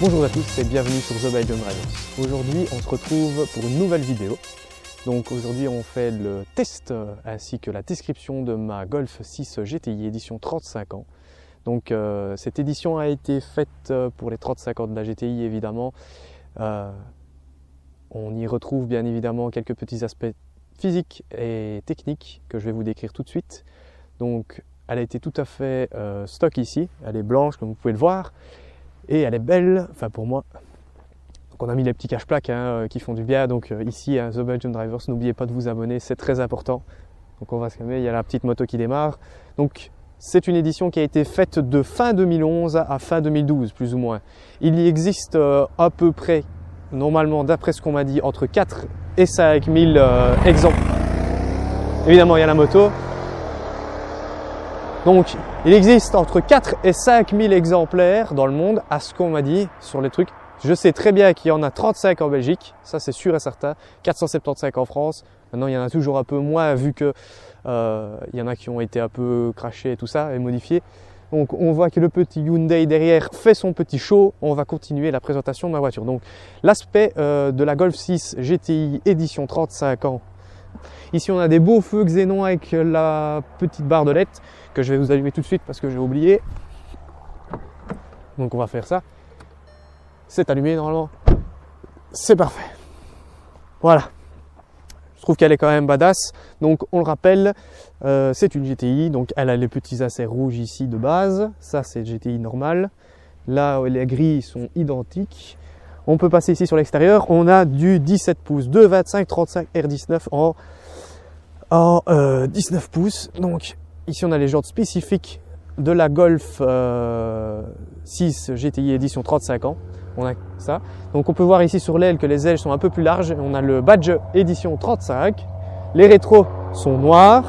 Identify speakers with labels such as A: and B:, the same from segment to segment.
A: Bonjour à tous et bienvenue sur The Belgian Drivers. Aujourd'hui on se retrouve pour une nouvelle vidéo. Donc aujourd'hui on fait le test ainsi que la description de ma Golf 6 GTI édition 35 ans. Donc cette édition a été faite pour les 35 ans de la GTI évidemment. On y retrouve bien évidemment quelques petits aspects physiques et techniques que je vais vous décrire tout de suite. Donc elle a été tout à fait stock ici, elle est blanche comme vous pouvez le voir. Et elle est belle, enfin pour moi. Donc on a mis les petits cache-plaques qui font du bien. Donc ici à The Belgian Drivers, n'oubliez pas de vous abonner, c'est très important. Donc on va se calmer, il y a la petite moto qui démarre. Donc c'est une édition qui a été faite de fin 2011 à fin 2012 plus ou moins. Il y existe à peu près, normalement d'après ce qu'on m'a dit, entre 4 et 5 000 exemples. Évidemment il y a la moto. Donc, il existe entre 4 et 5 000 exemplaires dans le monde, à ce qu'on m'a dit sur les trucs. Je sais très bien qu'il y en a 35 en Belgique, ça c'est sûr et certain, 475 en France. Maintenant, il y en a toujours un peu moins vu que il y en a qui ont été un peu crachés et tout ça et modifiés. Donc, on voit que le petit Hyundai derrière fait son petit show. On va continuer la présentation de ma voiture. Donc, l'aspect de la Golf 6 GTI édition 35 ans. Ici, on a des beaux feux xénon avec la petite barre de LED que je vais vous allumer tout de suite parce que j'ai oublié. Donc, on va faire ça. C'est allumé normalement. C'est parfait. Voilà. Je trouve qu'elle est quand même badass. Donc, on le rappelle, c'est une GTI. Donc, elle a les petits inserts rouges ici de base. Ça, c'est GTI normal. Là, les grilles sont identiques. On peut passer ici sur l'extérieur. On a du 17 pouces, 2,25 35 R19 en 19 pouces. Donc ici on a les jantes spécifiques de la Golf 6 GTI édition 35 ans. On a ça. Donc on peut voir ici sur l'aile que les ailes sont un peu plus larges. On a le badge édition 35. Les rétros sont noirs.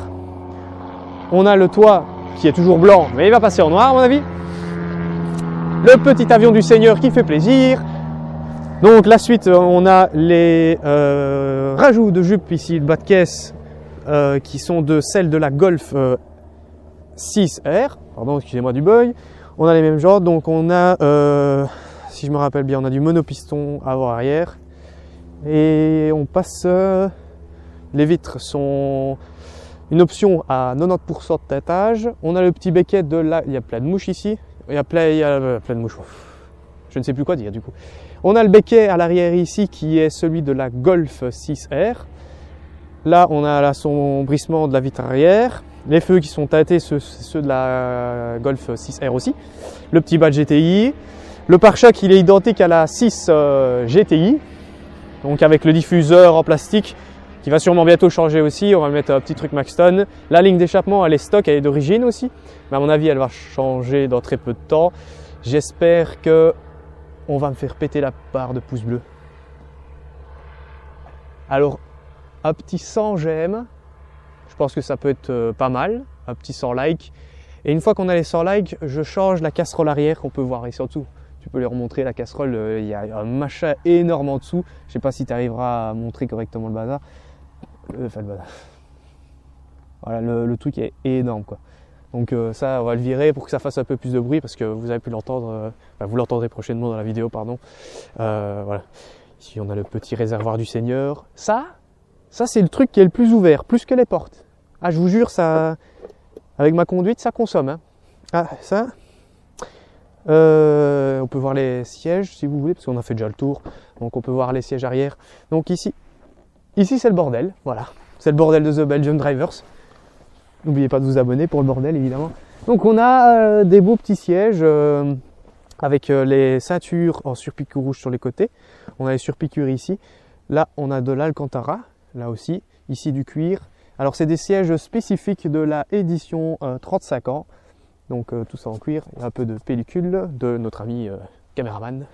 A: On a le toit qui est toujours blanc, mais il va passer en noir à mon avis. Le petit avion du Seigneur qui fait plaisir. Donc la suite, on a les rajouts de jupe ici, le bas de caisse, qui sont de celles de la Golf 6R. Pardon, excusez-moi du bug. On a les mêmes jantes, donc on a, si je me rappelle bien, on a du monopiston avant-arrière. Et on passe, les vitres sont une option à 90% de teintage. On a le petit becquet de la, il y a plein de mouches ici. Il y a plein de mouches. Je ne sais plus quoi dire du coup. On a le becquet à l'arrière ici qui est celui de la Golf 6R. Là, on a l'assombrissement de la vitre arrière. Les feux qui sont teintés, ceux de la Golf 6R aussi. Le petit badge GTI. Le pare-choc, il est identique à la 6 GTI. Donc avec le diffuseur en plastique qui va sûrement bientôt changer aussi. On va mettre un petit truc Maxton. La ligne d'échappement, elle est stock, elle est d'origine aussi. Mais à mon avis, elle va changer dans très peu de temps. J'espère que on va me faire péter la barre de pouce bleu. Alors, un petit 100 j'aime. Je pense que ça peut être pas mal. Un petit 100 likes. Et une fois qu'on a les 100 likes, je change la casserole arrière qu'on peut voir ici en dessous. Tu peux leur montrer la casserole. Il y a un machin énorme en dessous. Je sais pas si tu arriveras à montrer correctement le bazar. Enfin, le bazar. Voilà, le truc est énorme quoi. Donc ça, on va le virer pour que ça fasse un peu plus de bruit parce que vous avez pu l'entendre, vous l'entendrez prochainement dans la vidéo, pardon. Voilà. Ici, on a le petit réservoir du Seigneur. Ça c'est le truc qui est le plus ouvert, plus que les portes. Ah, je vous jure, ça, avec ma conduite, ça consomme. Hein. Ah, ça. On peut voir les sièges si vous voulez, parce qu'on a fait déjà le tour. Donc on peut voir les sièges arrière. Donc ici c'est le bordel. Voilà. C'est le bordel de The Belgian Drivers. N'oubliez pas de vous abonner pour le bordel, évidemment. Donc, on a des beaux petits sièges avec les ceintures en surpiqûre rouge sur les côtés. On a les surpiqûres ici. Là, on a de l'Alcantara, là aussi. Ici, du cuir. Alors, c'est des sièges spécifiques de la édition 35 ans. Donc, tout ça en cuir. Il y a un peu de pellicule de notre ami caméraman.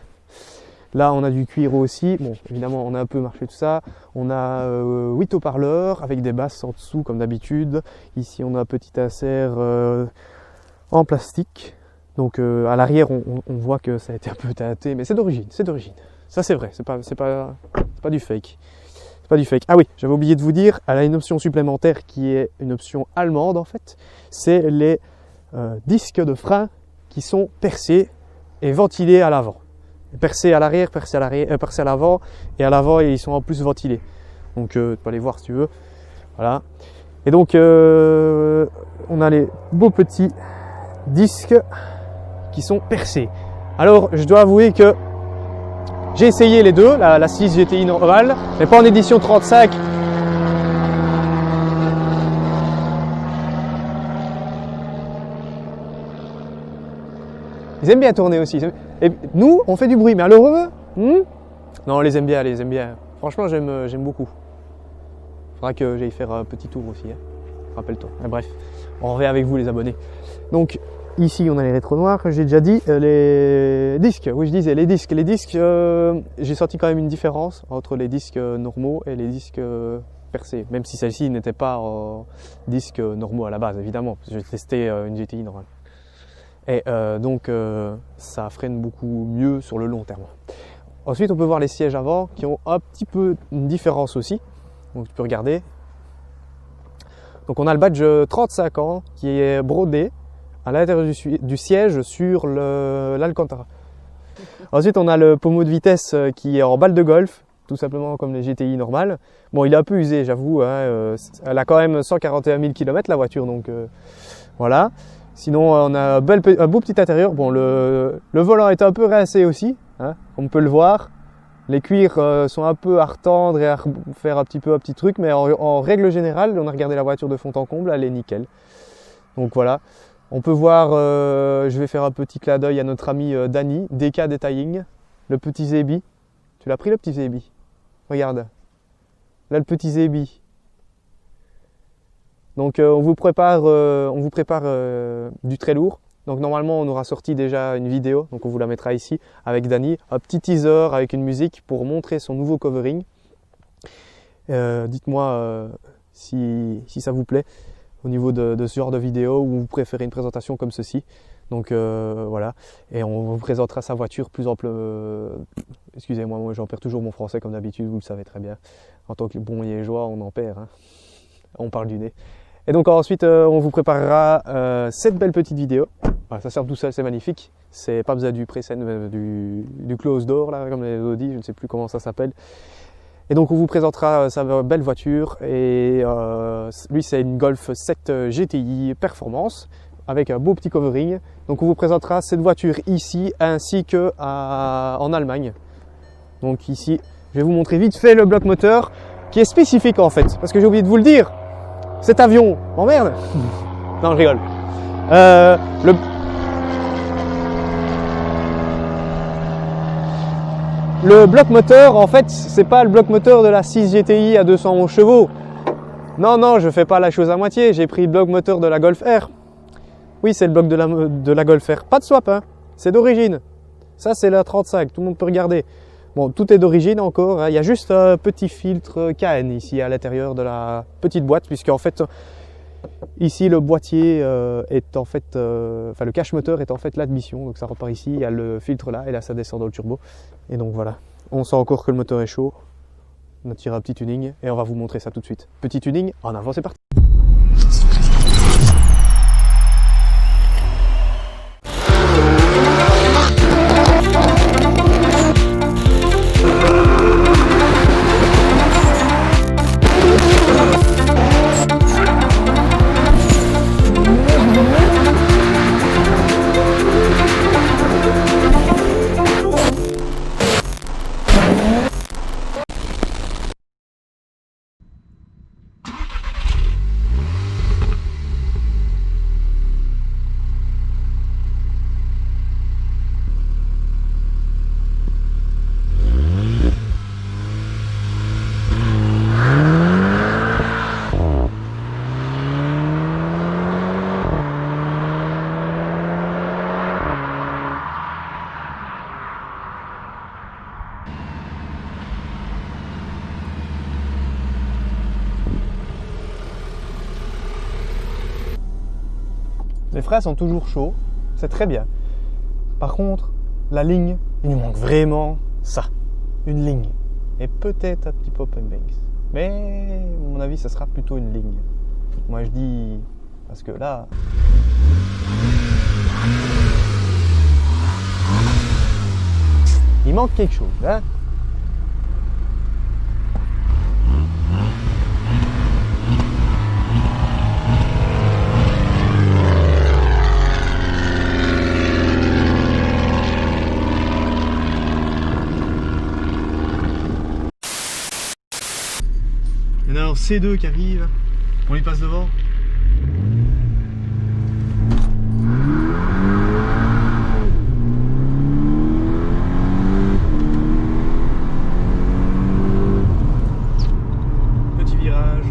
A: Là, on a du cuir aussi. Bon, évidemment, on a un peu marché tout ça. On a 8 haut-parleurs avec des basses en dessous, comme d'habitude. Ici, on a un petit insert en plastique. Donc, à l'arrière, on voit que ça a été un peu teinté, mais c'est d'origine, c'est d'origine. Ça, c'est vrai, c'est pas du fake. C'est pas du fake. Ah oui, j'avais oublié de vous dire, elle a une option supplémentaire qui est une option allemande, en fait. C'est les disques de frein qui sont percés et ventilés à l'avant. percés à l'arrière, percés à l'avant, et à l'avant ils sont en plus ventilés. Donc tu peux aller voir si tu veux. Voilà. Et donc on a les beaux petits disques qui sont percés. Alors je dois avouer que j'ai essayé les deux, la 6 GTI normale, mais pas en édition 35. Ils aiment bien tourner aussi. Et nous, on fait du bruit, mais alors eux, non, on les aime bien, les aime bien. Franchement, j'aime beaucoup. Faudra que j'aille faire un petit tour aussi, hein. Rappelle-toi. Bref, on revient avec vous les abonnés. Donc ici, on a les rétros noirs, j'ai déjà dit. Les disques, oui je disais, les disques. Les disques, j'ai senti quand même une différence entre les disques normaux et les disques percés. Même si celle-ci n'était pas disques normaux à la base, évidemment. Parce que j'ai testé une GTI normale. Et donc ça freine beaucoup mieux sur le long terme. Ensuite on peut voir les sièges avant qui ont un petit peu une différence aussi. Donc tu peux regarder. Donc on a le badge 35 ans qui est brodé à l'intérieur du siège sur l'Alcantara. Ensuite on a le pommeau de vitesse qui est en balle de golf, tout simplement comme les GTI normales. Bon il est un peu usé j'avoue, hein, elle a quand même 141 000 km la voiture donc voilà. Sinon, on a un beau petit intérieur. Bon, le volant est un peu rincé aussi, hein, on peut le voir. Les cuirs sont un peu à retendre et à faire un petit truc, mais en règle générale, on a regardé la voiture de fond en comble, elle est nickel. Donc voilà, on peut voir, je vais faire un petit clin d'œil à notre ami Dany, DK Detailing, le petit Zébi. Tu l'as pris le petit Zébi? Regarde, là le petit Zébi. Donc on vous prépare du très lourd. Donc normalement on aura sorti déjà une vidéo, donc on vous la mettra ici avec Dany, un petit teaser avec une musique pour montrer son nouveau covering. Dites-moi si ça vous plaît au niveau de ce genre de vidéo ou vous préférez une présentation comme ceci. Donc voilà, et on vous présentera sa voiture plus ample. Excusez-moi, moi j'en perds toujours mon français comme d'habitude, vous le savez très bien. En tant que bon liégeois, on en perd, hein. On parle du nez. Et donc ensuite, on vous préparera cette belle petite vidéo. Voilà, ça sert tout seul, c'est magnifique. C'est pas besoin du pré-scène, du close door, là, comme les Audi, je ne sais plus comment ça s'appelle. Et donc on vous présentera sa belle voiture. Et lui, c'est une Golf 7 GTI Performance avec un beau petit covering. Donc on vous présentera cette voiture ici, ainsi que en Allemagne. Donc ici, je vais vous montrer vite fait le bloc moteur, qui est spécifique en fait, parce que j'ai oublié de vous le dire. Cet avion m'emmerde. Non, je rigole. Le bloc moteur, en fait, c'est pas le bloc moteur de la 6 GTI à 211 chevaux. Non, je fais pas la chose à moitié. J'ai pris le bloc moteur de la Golf R. Oui, c'est le bloc de la Golf R. Pas de swap, hein. C'est d'origine. Ça, c'est la 35. Tout le monde peut regarder. Bon, tout est d'origine encore, hein. Il y a juste un petit filtre KN ici à l'intérieur de la petite boîte, puisque en fait ici le boîtier est en fait, enfin le cache moteur est en fait l'admission, donc ça repart ici, il y a le filtre là et là ça descend dans le turbo. Et donc voilà, on sent encore que le moteur est chaud. On a tiré un petit tuning et on va vous montrer ça tout de suite. Petit tuning, en avant, c'est parti. Les freins sont toujours chauds, c'est très bien. Par contre, la ligne, il nous manque vraiment ça, une ligne. Et peut-être un petit pop and banks. Mais à mon avis, ça sera plutôt une ligne. Moi je dis, parce que là... Il manque quelque chose, hein.
B: Il y en a un C2 qui arrive, on lui passe devant. Petit virage.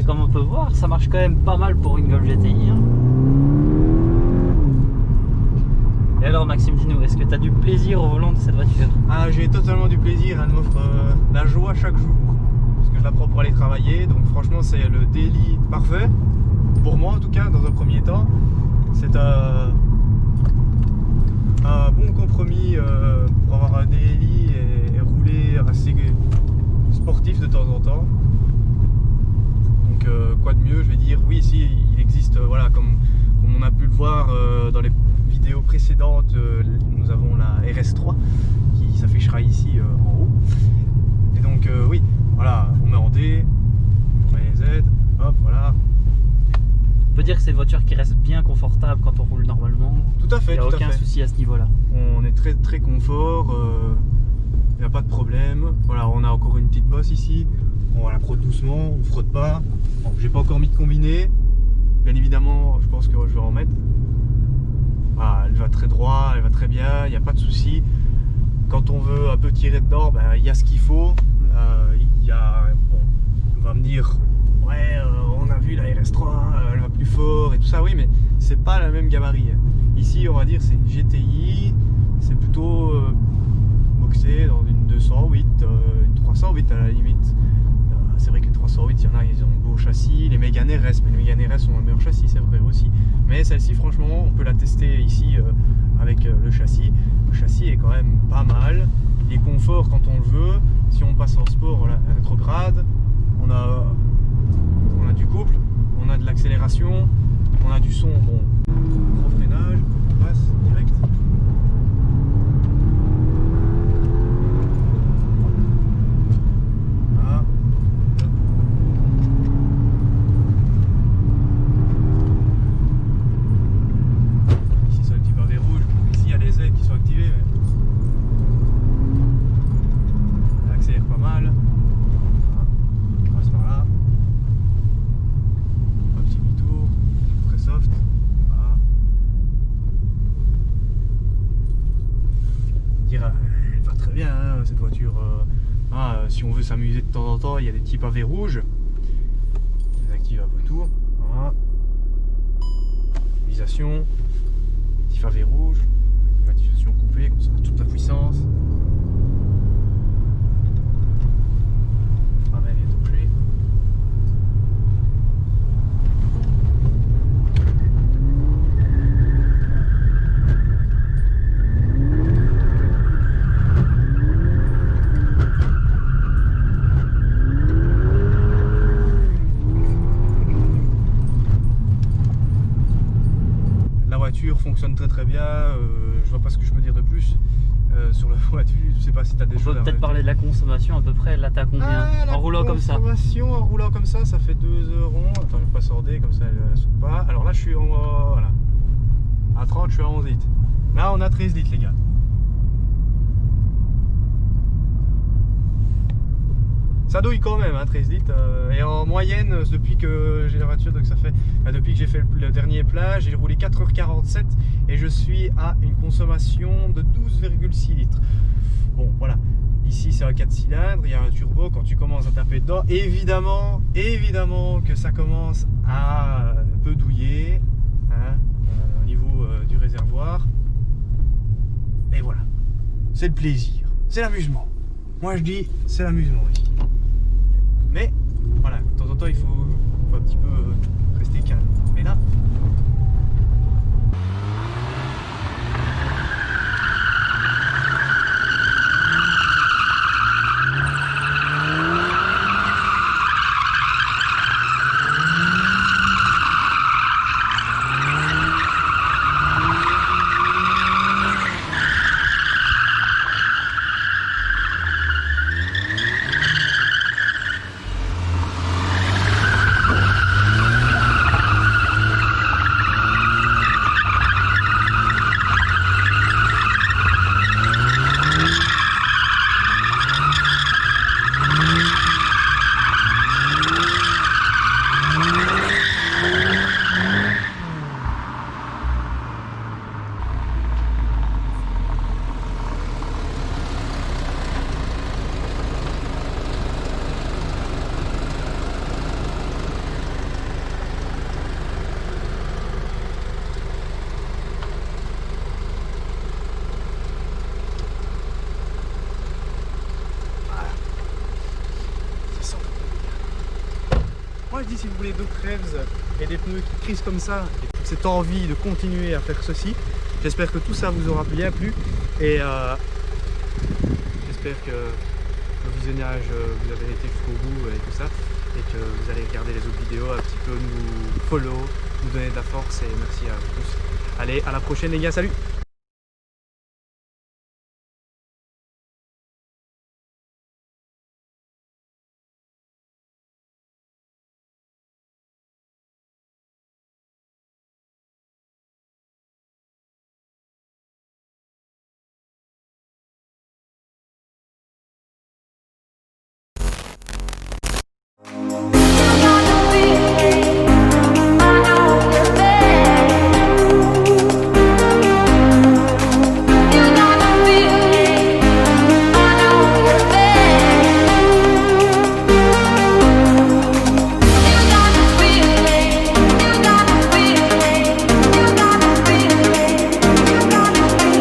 C: Comme on peut voir, ça marche quand même pas mal pour une Golf GTI. Hein. Et alors Maxime, dis-nous, est-ce que tu as du plaisir au volant de cette voiture?
B: Ah, j'ai totalement du plaisir, elle m'offre la joie chaque jour. Parce que je la prends pour aller travailler, donc franchement c'est le daily parfait. Pour moi en tout cas, dans un premier temps. C'est un bon compromis pour avoir un daily et rouler assez sportif de temps en temps. Quoi de mieux, je vais dire, oui, ici il existe, voilà, comme on a pu le voir dans les vidéos précédentes, nous avons la RS3 qui s'affichera ici en haut. Et donc oui, voilà, on met en D, on met les Z, hop, voilà.
C: On peut dire que c'est une voiture qui reste bien confortable quand on roule normalement.
B: Tout à fait,
C: il n'y a aucun souci à ce niveau-là.
B: On est très très confort, il n'y a pas de problème. Voilà, on a encore une petite bosse ici. On la frotte doucement, on ne frotte pas. Bon, j'ai pas encore mis de combiné. Bien évidemment, je pense que je vais en mettre. Voilà, elle va très droit, elle va très bien, il n'y a pas de souci. Quand on veut un peu tirer dedans, ben, y a ce qu'il faut. Bon, on va me dire, ouais, on a vu la RS3, elle va plus fort et tout ça. Oui, mais c'est pas la même gabarit. Ici, on va dire, c'est une GTI, c'est plutôt boxé dans une 208, une 308 à la limite. C'est vrai que les 308, il y en a, ils ont un beau châssis. Les Mégane RS, mais les Mégane RS ont un meilleur châssis, c'est vrai aussi. Mais celle-ci, franchement, on peut la tester ici avec le châssis. Le châssis est quand même pas mal. Il est confort quand on le veut. Si on passe en sport, voilà, rétrograde, on a du couple, on a de l'accélération, on a du son, bon, gros freinage, on passe direct. Cette voiture, si on veut s'amuser de temps en temps, il y a des petits pavés rouges. On les active un peu tout. Voilà. Utilisation, petit pavé rouge, climatisation coupée, comme ça on a toute la puissance. Ramène est touché. Fonctionne très très bien, je vois pas ce que je peux dire de plus. sur le point de vue. Je sais pas si tu as des
C: On
B: choses
C: peut
B: à
C: peut-être parler de la consommation à peu près. Là, t'as combien
B: la
C: en roulant comme ça?
B: consommation, en roulant comme ça fait 2 euros. Attends, je vais pas sorder, comme ça elle saute pas. Alors là, je suis voilà. À 30, je suis à 11 litres. Là, on a 13 litres, les gars. Ça douille quand même, hein, 13 litres. Et en moyenne, depuis que j'ai la voiture, donc ça fait depuis que j'ai fait le dernier plat, j'ai roulé 4h47 et je suis à une consommation de 12,6 litres. Bon, voilà. Ici, c'est un 4 cylindres, il y a un turbo. Quand tu commences à taper dedans, évidemment que ça commence à un peu douiller, hein, au niveau du réservoir. Et voilà. C'est le plaisir, c'est l'amusement. Moi, je dis, c'est l'amusement ici. Mais voilà, de temps en temps il faut un petit peu rester calme. Mais là, moi je dis, si vous voulez d'autres rêves et des pneus qui crissent comme ça, et toute cette envie de continuer à faire ceci, j'espère que tout ça vous aura bien plu et j'espère que le visionnage vous avez été jusqu'au bout et tout ça, et que vous allez regarder les autres vidéos, un petit peu nous follow, nous donner de la force, et merci à vous tous. Allez, à la prochaine les gars, salut!